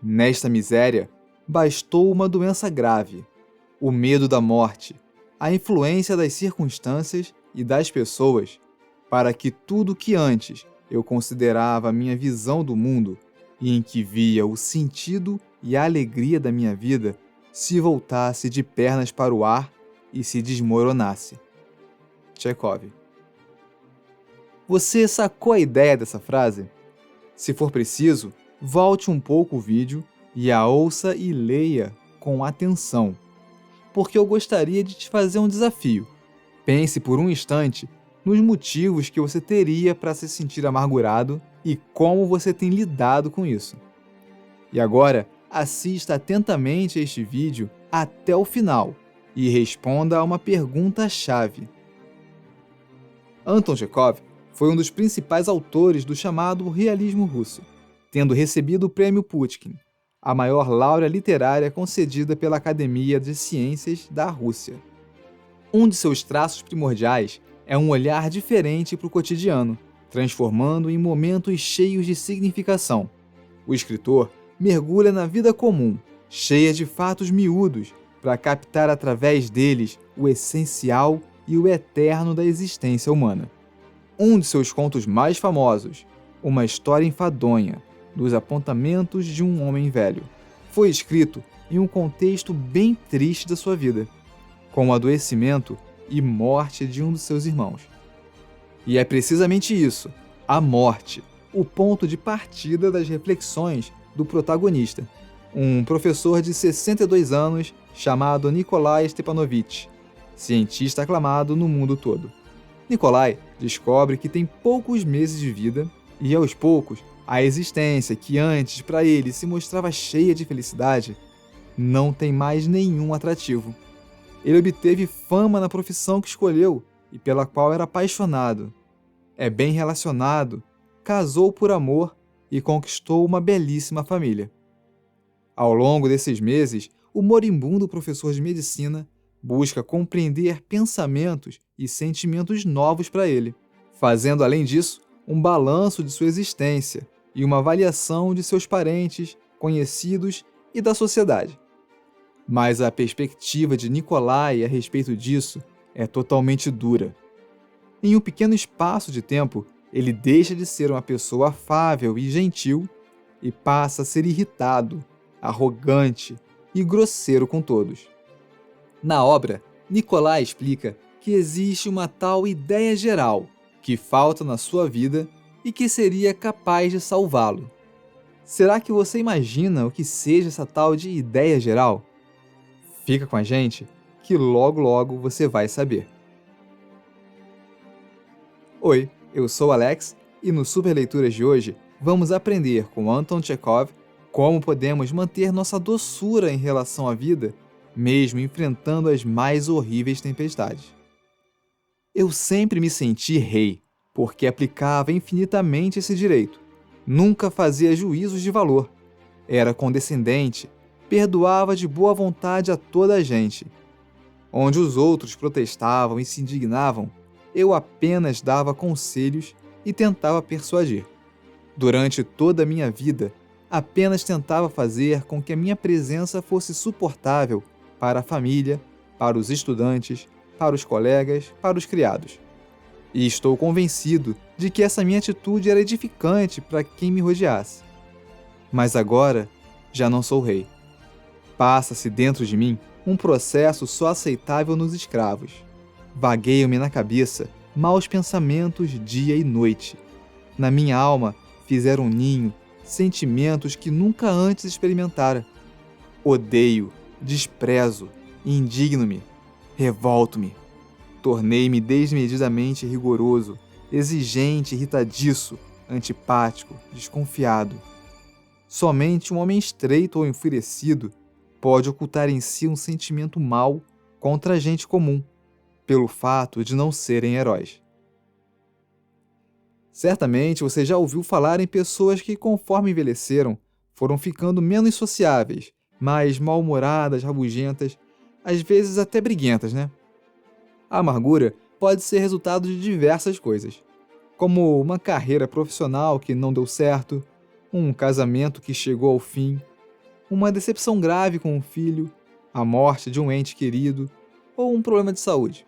Nesta miséria, bastou uma doença grave, o medo da morte, a influência das circunstâncias e das pessoas, para que tudo que antes eu considerava a minha visão do mundo e em que via o sentido e a alegria da minha vida se voltasse de pernas para o ar e se desmoronasse. Tchekov. Você sacou a ideia dessa frase? Se for preciso, volte um pouco o vídeo e a ouça e leia com atenção, porque eu gostaria de te fazer um desafio. Pense por um instante nos motivos que você teria para se sentir amargurado e como você tem lidado com isso. E agora, assista atentamente a este vídeo até o final e responda a uma pergunta-chave. Anton Tchekov foi um dos principais autores do chamado realismo russo, tendo recebido o Prêmio Pushkin, a maior laurea literária concedida pela Academia de Ciências da Rússia. Um de seus traços primordiais é um olhar diferente para o cotidiano, transformando em momentos cheios de significação. O escritor mergulha na vida comum, cheia de fatos miúdos, para captar através deles o essencial e o eterno da existência humana. Um de seus contos mais famosos, Uma História Enfadonha, dos apontamentos de um homem velho, foi escrito em um contexto bem triste da sua vida, com o adoecimento e morte de um dos seus irmãos. E é precisamente isso, a morte, o ponto de partida das reflexões do protagonista, um professor de 62 anos chamado Nikolai Stepanovich, cientista aclamado no mundo todo. Nikolai descobre que tem poucos meses de vida e, aos poucos, a existência que antes para ele se mostrava cheia de felicidade não tem mais nenhum atrativo. Ele obteve fama na profissão que escolheu e pela qual era apaixonado. É bem relacionado, casou por amor e conquistou uma belíssima família. Ao longo desses meses, o moribundo professor de medicina busca compreender pensamentos e sentimentos novos para ele, fazendo, além disso, um balanço de sua existência e uma avaliação de seus parentes, conhecidos e da sociedade. Mas a perspectiva de Nikolai a respeito disso é totalmente dura. Em um pequeno espaço de tempo, ele deixa de ser uma pessoa afável e gentil e passa a ser irritado, arrogante e grosseiro com todos. Na obra, Nikolai explica que existe uma tal ideia geral que falta na sua vida e que seria capaz de salvá-lo. Será que você imagina o que seja essa tal de ideia geral? Fica com a gente que logo logo você vai saber. Oi, eu sou o Alex e no Super Leituras de hoje vamos aprender com Anton Tchekov como podemos manter nossa doçura em relação à vida, mesmo enfrentando as mais horríveis tempestades. Eu sempre me senti rei, porque aplicava infinitamente esse direito. Nunca fazia juízos de valor. Era condescendente, perdoava de boa vontade a toda a gente. Onde os outros protestavam e se indignavam, eu apenas dava conselhos e tentava persuadir. Durante toda a minha vida, apenas tentava fazer com que a minha presença fosse suportável para a família, para os estudantes, para os colegas, para os criados. E estou convencido de que essa minha atitude era edificante para quem me rodeasse. Mas agora, já não sou rei. Passa-se dentro de mim um processo só aceitável nos escravos. Vagueiam-me na cabeça maus pensamentos dia e noite. Na minha alma fizeram um ninho sentimentos que nunca antes experimentara. Odeio, desprezo, indigno-me, revolto-me. Tornei-me desmedidamente rigoroso, exigente, irritadiço, antipático, desconfiado. Somente um homem estreito ou enfurecido pode ocultar em si um sentimento mau contra a gente comum, pelo fato de não serem heróis. Certamente você já ouviu falar em pessoas que, conforme envelheceram, foram ficando menos sociáveis, mais mal-humoradas, rabugentas, às vezes até briguentas, né? A amargura pode ser resultado de diversas coisas, como uma carreira profissional que não deu certo, um casamento que chegou ao fim, uma decepção grave com um filho, a morte de um ente querido ou um problema de saúde.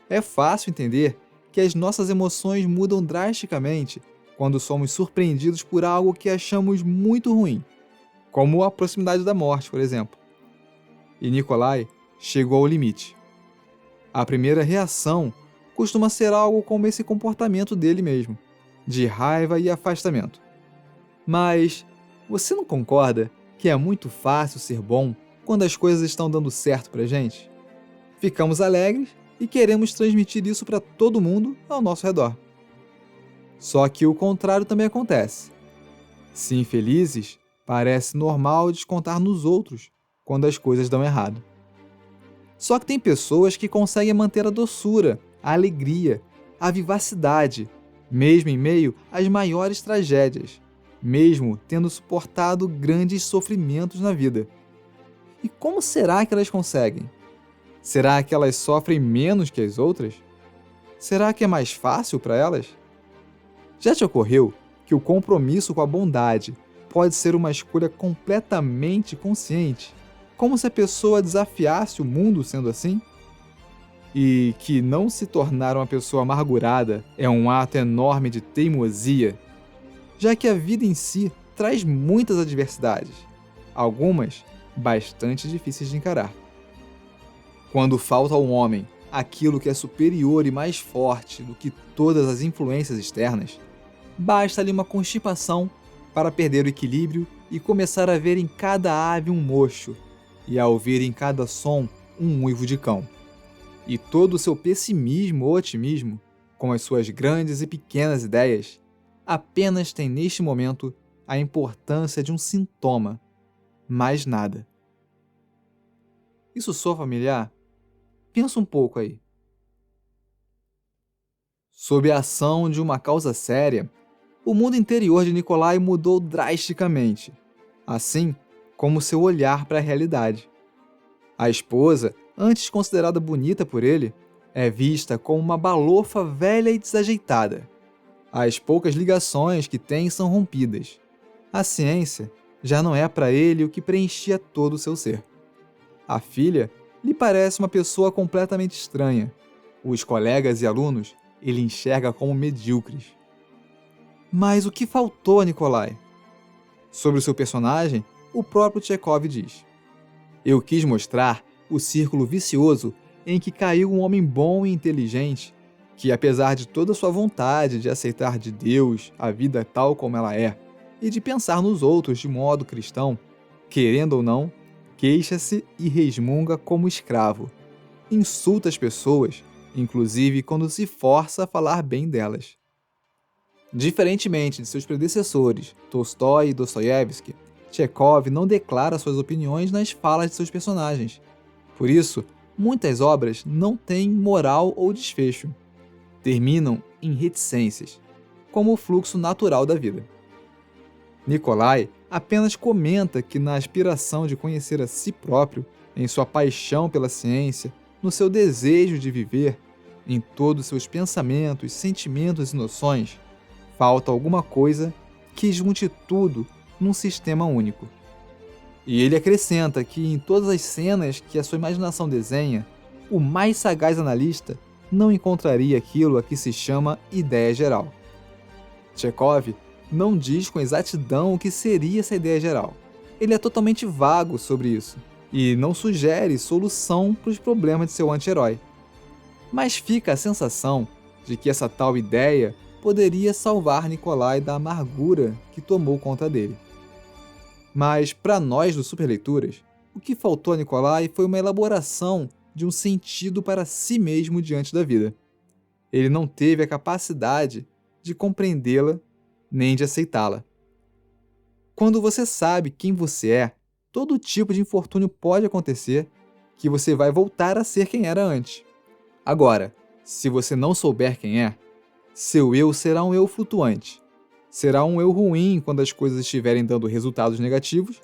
É fácil entender que as nossas emoções mudam drasticamente quando somos surpreendidos por algo que achamos muito ruim, como a proximidade da morte, por exemplo. E Nikolai chegou ao limite. A primeira reação costuma ser algo como esse comportamento dele mesmo, de raiva e afastamento. Mas você não concorda que é muito fácil ser bom quando as coisas estão dando certo pra gente? Ficamos alegres e queremos transmitir isso para todo mundo ao nosso redor. Só que o contrário também acontece. Se infelizes, parece normal descontar nos outros quando as coisas dão errado. Só que tem pessoas que conseguem manter a doçura, a alegria, a vivacidade, mesmo em meio às maiores tragédias, mesmo tendo suportado grandes sofrimentos na vida. E como será que elas conseguem? Será que elas sofrem menos que as outras? Será que é mais fácil para elas? Já te ocorreu que o compromisso com a bondade pode ser uma escolha completamente consciente, como se a pessoa desafiasse o mundo sendo assim? E que não se tornar uma pessoa amargurada é um ato enorme de teimosia, já que a vida em si traz muitas adversidades, algumas bastante difíceis de encarar. Quando falta ao homem aquilo que é superior e mais forte do que todas as influências externas, basta-lhe uma constipação para perder o equilíbrio e começar a ver em cada ave um mocho, e a ouvir em cada som um uivo de cão. E todo o seu pessimismo ou otimismo, com as suas grandes e pequenas ideias, apenas tem neste momento a importância de um sintoma, mais nada. Isso soa familiar? Pensa um pouco aí. Sob a ação de uma causa séria, o mundo interior de Nikolai mudou drasticamente, assim como seu olhar para a realidade. A esposa, antes considerada bonita por ele, é vista como uma balofa velha e desajeitada. As poucas ligações que tem são rompidas. A ciência já não é para ele o que preenchia todo o seu ser. A filha lhe parece uma pessoa completamente estranha. Os colegas e alunos ele enxerga como medíocres. Mas o que faltou a Nikolai? Sobre o seu personagem, o próprio Chekhov diz: "Eu quis mostrar o círculo vicioso em que caiu um homem bom e inteligente, que apesar de toda sua vontade de aceitar de Deus a vida tal como ela é, e de pensar nos outros de modo cristão, querendo ou não, queixa-se e resmunga como escravo. Insulta as pessoas, inclusive quando se força a falar bem delas." Diferentemente de seus predecessores, Tolstói e Dostoiévski, Chekhov não declara suas opiniões nas falas de seus personagens. Por isso, muitas obras não têm moral ou desfecho. Terminam em reticências, como o fluxo natural da vida. Nikolai apenas comenta que na aspiração de conhecer a si próprio, em sua paixão pela ciência, no seu desejo de viver, em todos seus pensamentos, sentimentos e noções, falta alguma coisa que junte tudo num sistema único. E ele acrescenta que em todas as cenas que a sua imaginação desenha, o mais sagaz analista não encontraria aquilo a que se chama ideia geral. Chekhov não diz com exatidão o que seria essa ideia geral. Ele é totalmente vago sobre isso e não sugere solução para os problemas de seu anti-herói. Mas fica a sensação de que essa tal ideia poderia salvar Nikolai da amargura que tomou conta dele. Mas, para nós do Superleituras, o que faltou a Nikolai foi uma elaboração de um sentido para si mesmo diante da vida. Ele não teve a capacidade de compreendê-la nem de aceitá-la. Quando você sabe quem você é, todo tipo de infortúnio pode acontecer que você vai voltar a ser quem era antes. Agora, se você não souber quem é, seu eu será um eu flutuante. Será um eu ruim quando as coisas estiverem dando resultados negativos.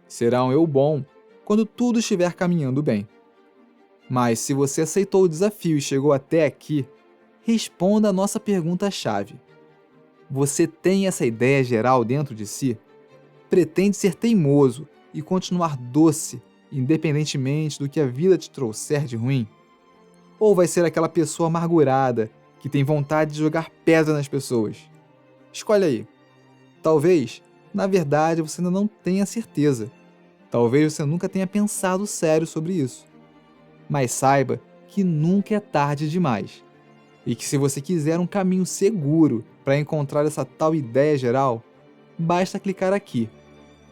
Será um eu bom quando tudo estiver caminhando bem. Mas se você aceitou o desafio e chegou até aqui, responda a nossa pergunta-chave. Você tem essa ideia geral dentro de si? Pretende ser teimoso e continuar doce, independentemente do que a vida te trouxer de ruim? Ou vai ser aquela pessoa amargurada que tem vontade de jogar pedra nas pessoas? Escolhe aí. Talvez, na verdade, você ainda não tenha certeza. Talvez você nunca tenha pensado sério sobre isso. Mas saiba que nunca é tarde demais. E que se você quiser um caminho seguro para encontrar essa tal ideia geral, basta clicar aqui.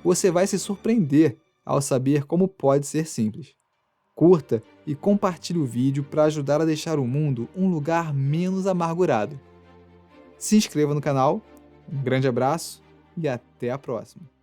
Você vai se surpreender ao saber como pode ser simples. Curta e compartilhe o vídeo para ajudar a deixar o mundo um lugar menos amargurado. Se inscreva no canal, um grande abraço e até a próxima!